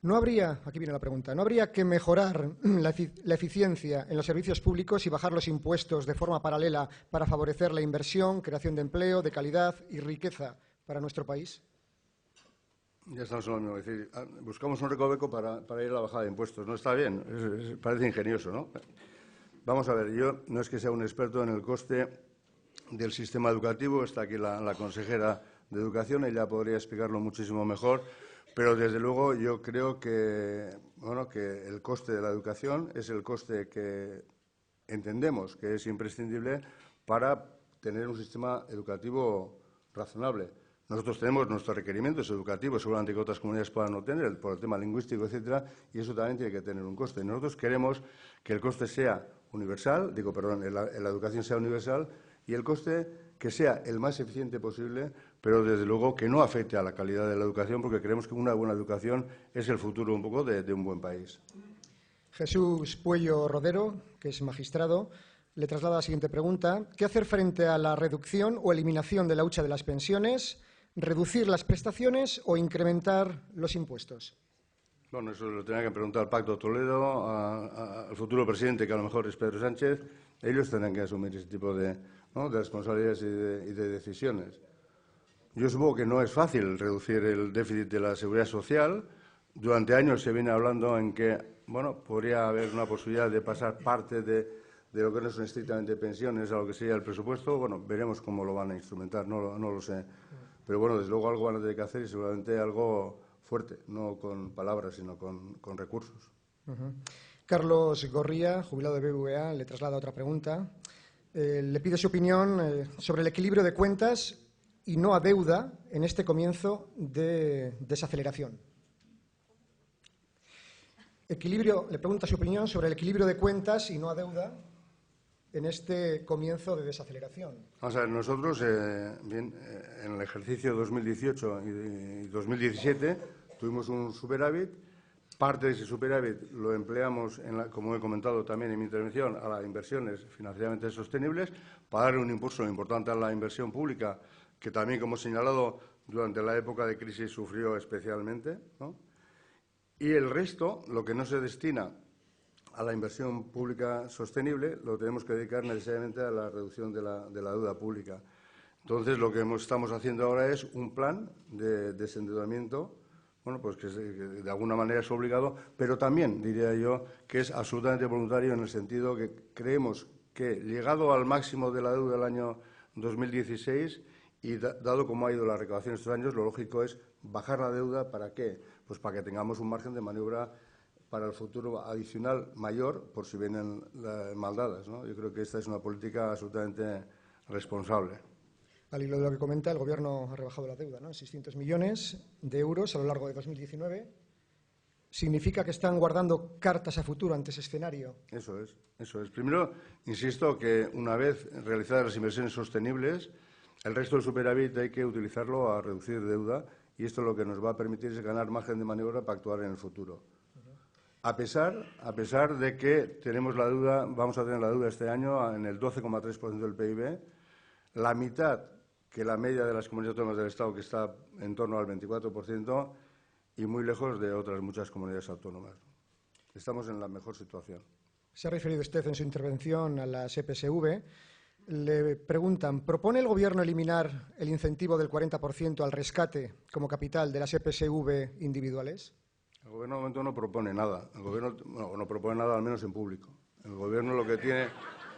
C: No habría, aquí viene la pregunta, ¿no habría que mejorar la eficiencia en los servicios públicos y bajar los impuestos de forma paralela para favorecer la inversión, creación de empleo, de calidad y riqueza para nuestro país?
B: Ya estamos en lo mismo. Es decir, buscamos un recoveco para ir a la bajada de impuestos. No está bien, parece ingenioso, ¿no? Vamos a ver, yo no es que sea un experto en el coste del sistema educativo, está aquí la consejera de Educación, ella podría explicarlo muchísimo mejor, pero desde luego yo creo que, que el coste de la educación es el coste que entendemos que es imprescindible para tener un sistema educativo razonable. Nosotros tenemos nuestros requerimientos educativos, seguramente que otras comunidades puedan no tener, por el tema lingüístico, etcétera, y eso también tiene que tener un coste. Nosotros queremos que el coste sea universal, la educación sea universal, y el coste que sea el más eficiente posible, pero desde luego que no afecte a la calidad de la educación, porque creemos que una buena educación es el futuro un poco de un buen país.
C: Jesús Puello Rodero, que es magistrado, le traslada la siguiente pregunta. ¿Qué hacer frente a la reducción o eliminación de la hucha de las pensiones? ¿Reducir las prestaciones o incrementar los impuestos?
B: Bueno, eso lo tendrá que preguntar al Pacto Toledo, al futuro presidente, que a lo mejor es Pedro Sánchez. Ellos tendrán que asumir ese tipo de responsabilidades y de decisiones. Yo supongo que no es fácil reducir el déficit de la seguridad social. Durante años se viene hablando en que, podría haber una posibilidad de pasar parte de lo que no son estrictamente pensiones a lo que sería el presupuesto. Bueno, veremos cómo lo van a instrumentar, no lo sé. Pero bueno, desde luego algo van a tener que hacer y seguramente algo fuerte, no con palabras, sino con recursos.
C: Carlos Gorría, jubilado de BBVA, le traslada otra pregunta. Le pide su opinión sobre el equilibrio de cuentas y no a deuda en este comienzo de desaceleración. Le pregunta su opinión sobre el equilibrio de cuentas y no a deuda en este comienzo de desaceleración?
B: Vamos a ver, nosotros, en el ejercicio 2018 y 2017 tuvimos un superávit. Parte de ese superávit lo empleamos, como he comentado también en mi intervención, a las inversiones financieramente sostenibles, para dar un impulso importante a la inversión pública, que también, como he señalado, durante la época de crisis sufrió especialmente, ¿no? Y el resto, lo que no se destina a la inversión pública sostenible, lo tenemos que dedicar necesariamente a la reducción de la deuda pública. Entonces, lo que estamos haciendo ahora es un plan de desendeudamiento, bueno, pues que de alguna manera es obligado, pero también, diría yo, que es absolutamente voluntario en el sentido que creemos que, llegado al máximo de la deuda del año 2016 y dado cómo ha ido la recaudación estos años, lo lógico es bajar la deuda. ¿Para qué? Pues para que tengamos un margen de maniobra para el futuro adicional mayor, por si vienen maldadas, ¿no? Yo creo que esta es una política absolutamente responsable.
C: Al hilo de lo que comenta, el Gobierno ha rebajado la deuda, ¿no?, en 600 millones de euros a lo largo de 2019. ¿Significa que están guardando cartas a futuro ante ese escenario?
B: Eso es, eso es. Primero, insisto que una vez realizadas las inversiones sostenibles, el resto del superávit hay que utilizarlo a reducir deuda, y esto lo que nos va a permitir es ganar margen de maniobra para actuar en el futuro. A pesar de que tenemos la deuda, vamos a tener la deuda este año en el 12,3% del PIB, la mitad que la media de las comunidades autónomas del Estado, que está en torno al 24%, y muy lejos de otras muchas comunidades autónomas. Estamos en la mejor situación.
C: Se ha referido usted en su intervención a las EPSV. Le preguntan, ¿propone el Gobierno eliminar el incentivo del 40% al rescate como capital de las EPSV individuales?
B: El Gobierno de momento no propone nada. El Gobierno no propone nada, al menos en público. El Gobierno lo que tiene...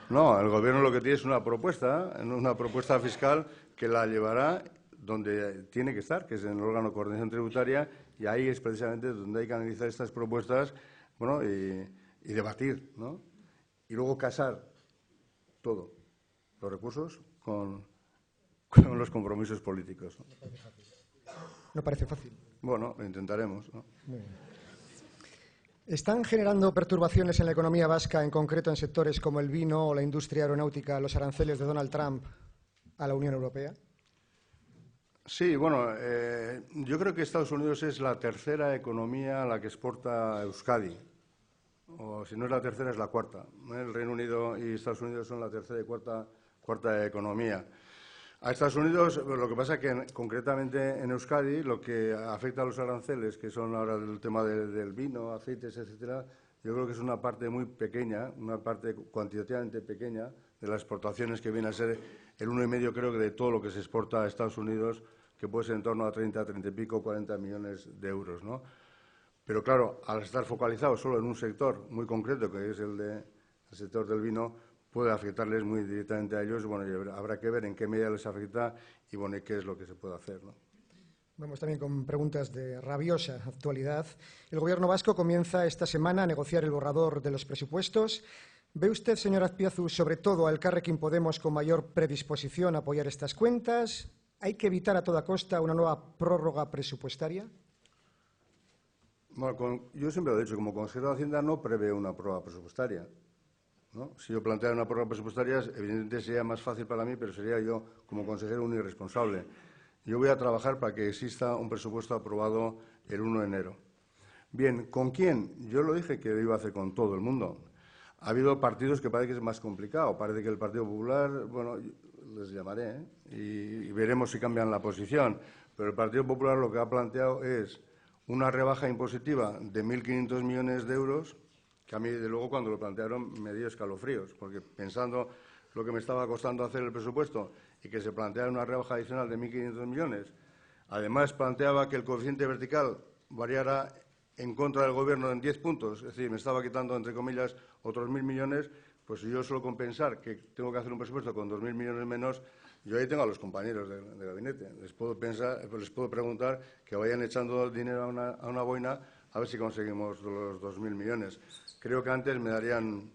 B: No, el Gobierno lo que tiene es una propuesta fiscal que la llevará donde tiene que estar, que es en el órgano de coordinación tributaria, y ahí es precisamente donde hay que analizar estas propuestas, bueno, y debatir, ¿no? Y luego casar todo, los recursos con los compromisos políticos, ¿no?
C: No parece fácil.
B: Bueno, lo intentaremos, ¿no?
C: Muy bien. ¿Están generando perturbaciones en la economía vasca, en concreto en sectores como el vino o la industria aeronáutica, los aranceles de Donald Trump a la Unión Europea?
B: Sí, bueno, yo creo que Estados Unidos es la tercera economía a la que exporta Euskadi. O si no es la tercera, es la cuarta. El Reino Unido y Estados Unidos son la tercera y cuarta economía. A Estados Unidos, lo que pasa es que concretamente en Euskadi, lo que afecta a los aranceles, que son ahora el tema del vino, aceites, etcétera, yo creo que es una parte muy pequeña, una parte cuantitativamente pequeña de las exportaciones, que viene a ser el 1,5, creo que, de todo lo que se exporta a Estados Unidos, que puede ser en torno a 30 y pico, 40 millones de euros, ¿no? Pero claro, al estar focalizado solo en un sector muy concreto, que es el sector del vino, puede afectarles muy directamente a ellos. Bueno, y habrá que ver en qué medida les afecta y, bueno, qué es lo que se puede hacer, ¿no?
C: Vamos también con preguntas de rabiosa actualidad. El Gobierno vasco comienza esta semana a negociar el borrador de los presupuestos. ¿Ve usted, señor Azpiazu, sobre todo a Elkarrekin Podemos con mayor predisposición a apoyar estas cuentas? ¿Hay que evitar a toda costa una nueva prórroga presupuestaria?
B: Bueno, yo siempre lo he dicho, como consejero de Hacienda no prevé una prórroga presupuestaria, ¿no? Si yo planteara una prórroga presupuestaria, evidentemente sería más fácil para mí, pero sería yo, como consejero, un irresponsable. Yo voy a trabajar para que exista un presupuesto aprobado el 1 de enero. Bien, ¿con quién? Yo lo dije que lo iba a hacer con todo el mundo. Ha habido partidos que parece que es más complicado. Parece que el Partido Popular, bueno, les llamaré, y veremos si cambian la posición. Pero el Partido Popular lo que ha planteado es una rebaja impositiva de 1.500 millones de euros, que a mí, de luego, cuando lo plantearon me dio escalofríos, porque pensando lo que me estaba costando hacer el presupuesto y que se planteara una rebaja adicional de 1.500 millones, además planteaba que el coeficiente vertical variara en contra del Gobierno en 10 puntos, es decir, me estaba quitando, entre comillas, otros 1.000 millones, pues si yo suelo compensar que tengo que hacer un presupuesto con 2.000 millones menos, yo ahí tengo a los compañeros de gabinete. Les puedo preguntar que vayan echando dinero a una boina a ver si conseguimos los 2.000 millones. Creo que antes me darían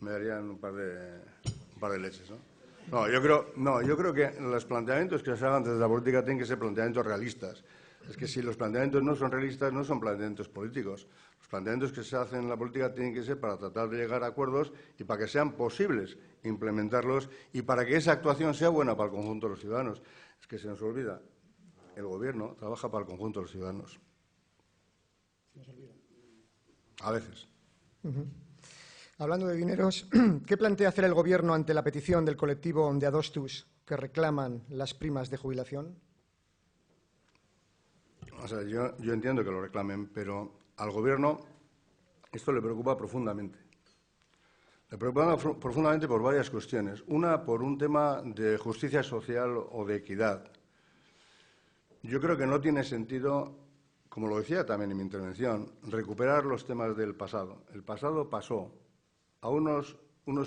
B: un par de leches, ¿no? Yo creo que los planteamientos que se hagan desde la política tienen que ser planteamientos realistas. Es que si los planteamientos no son realistas, no son planteamientos políticos. Los planteamientos que se hacen en la política tienen que ser para tratar de llegar a acuerdos y para que sean posibles implementarlos y para que esa actuación sea buena para el conjunto de los ciudadanos. Es que se nos olvida, el Gobierno trabaja para el conjunto de los ciudadanos.
C: Se nos olvida.
B: A veces.
C: Hablando de dineros, ¿qué plantea hacer el Gobierno ante la petición del colectivo de Adostus que reclaman las primas de jubilación?
B: O sea, yo entiendo que lo reclamen, pero al Gobierno esto le preocupa profundamente. Le preocupa profundamente por varias cuestiones. Una, por un tema de justicia social o de equidad. Yo creo que no tiene sentido, como lo decía también en mi intervención, recuperar los temas del pasado. El pasado pasó. A unos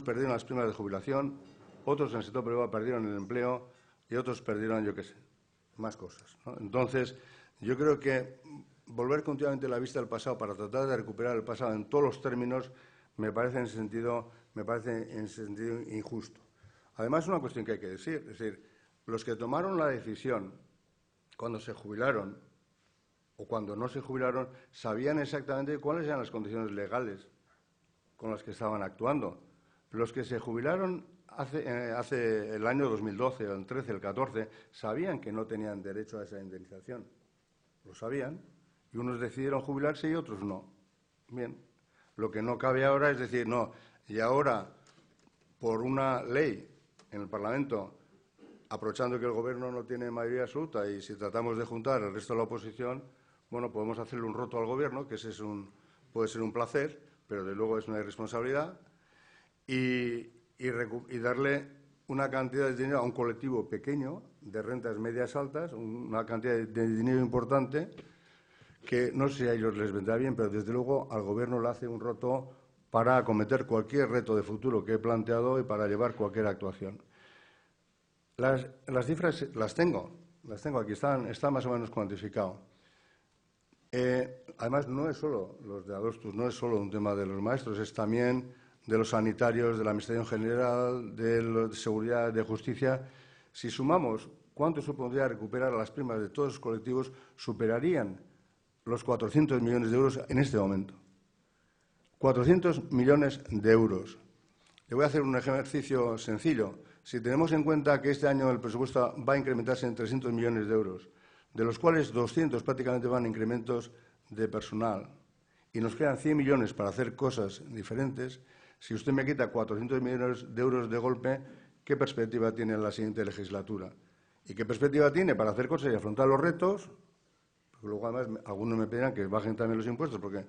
B: perdieron las primas de jubilación, otros en el sector privado perdieron el empleo y otros perdieron, yo qué sé, más cosas, ¿no? Entonces, yo creo que volver continuamente la vista al pasado para tratar de recuperar el pasado en todos los términos me parece en sentido injusto. Además, una cuestión que hay que decir, es decir, los que tomaron la decisión cuando se jubilaron o cuando no se jubilaron sabían exactamente cuáles eran las condiciones legales con las que estaban actuando. Los que se jubilaron hace el año 2012, el 13, el 14, sabían que no tenían derecho a esa indemnización. Lo sabían y unos decidieron jubilarse y otros no. Bien, lo que no cabe ahora es decir, no, y ahora, por una ley en el Parlamento, aprovechando que el Gobierno no tiene mayoría absoluta y si tratamos de juntar el resto de la oposición, bueno, podemos hacerle un roto al Gobierno, que ese puede ser un placer, pero de luego es una irresponsabilidad, y darle una cantidad de dinero a un colectivo pequeño, de rentas medias altas, una cantidad de dinero importante, que no sé si a ellos les vendrá bien, pero desde luego al Gobierno le hace un roto para acometer cualquier reto de futuro que he planteado y para llevar cualquier actuación. Las cifras las tengo aquí, están más o menos cuantificado. Además, no es solo los de Adostus, no es solo un tema de los maestros, es también de los sanitarios, de la Administración General, de Seguridad, de Justicia. Si sumamos cuánto supondría recuperar las primas de todos los colectivos, superarían los 400 millones de euros en este momento. 400 millones de euros. Le voy a hacer un ejercicio sencillo. Si tenemos en cuenta que este año el presupuesto va a incrementarse en 300 millones de euros, de los cuales 200 prácticamente van a incrementos de personal, y nos quedan 100 millones para hacer cosas diferentes, si usted me quita 400 millones de euros de golpe, ¿qué perspectiva tiene en la siguiente legislatura? ¿Y qué perspectiva tiene para hacer cosas y afrontar los retos? Porque luego, además, algunos me pedirán que bajen también los impuestos, porque,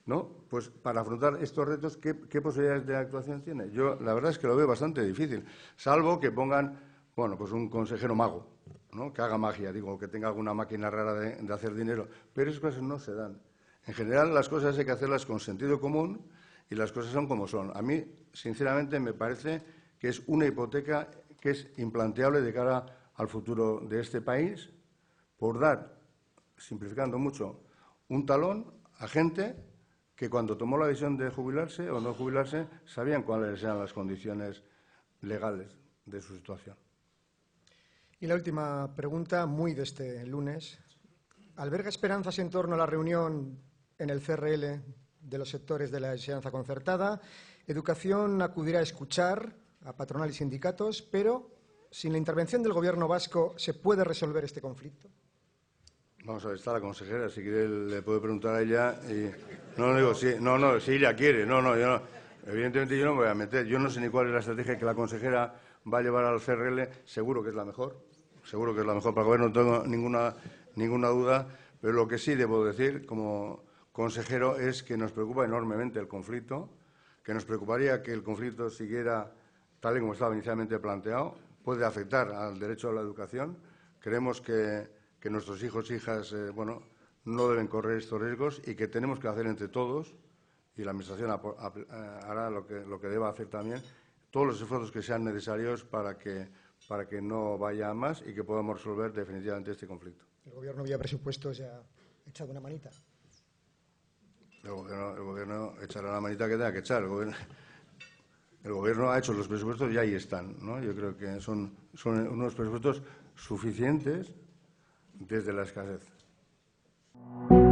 B: ¿no? Pues para afrontar estos retos, ¿qué posibilidades de actuación tiene? Yo, la verdad es que lo veo bastante difícil, salvo que pongan, bueno, pues un consejero mago, ¿no? Que haga magia, digo, que tenga alguna máquina rara de hacer dinero, pero esas cosas no se dan. En general, las cosas hay que hacerlas con sentido común y las cosas son como son. A mí, sinceramente, me parece que es una hipoteca que es implanteable de cara al futuro de este país por dar, simplificando mucho, un talón a gente que cuando tomó la decisión de jubilarse o no jubilarse sabían cuáles eran las condiciones legales de su situación.
C: Y la última pregunta, muy de este lunes. ¿Alberga esperanzas en torno a la reunión en el CRL de los sectores de la enseñanza concertada? Educación acudirá a escuchar a patronal y sindicatos, pero sin la intervención del Gobierno vasco, ¿se puede resolver este conflicto?
B: Vamos a ver, está la consejera, si quiere le puede preguntar a ella. Si ella quiere, yo no. Evidentemente yo no me voy a meter. Yo no sé ni cuál es la estrategia que la consejera va a llevar al CRL, seguro que es la mejor para el Gobierno, no tengo ninguna duda, pero lo que sí debo decir como consejero es que nos preocupa enormemente el conflicto, que nos preocuparía que el conflicto siguiera tal y como estaba inicialmente planteado, puede afectar al derecho a la educación. Creemos que nuestros hijos e hijas no deben correr estos riesgos y que tenemos que hacer entre todos, y la Administración hará lo que deba hacer también, todos los esfuerzos que sean necesarios para que no vaya a más y que podamos resolver definitivamente este conflicto.
C: El Gobierno vía presupuestos ya ha echado una manita.
B: El Gobierno echará la manita que tenga que echar. El Gobierno ha hecho los presupuestos y ahí están, ¿no? Yo creo que son unos presupuestos suficientes desde la escasez.
C: Euskadi.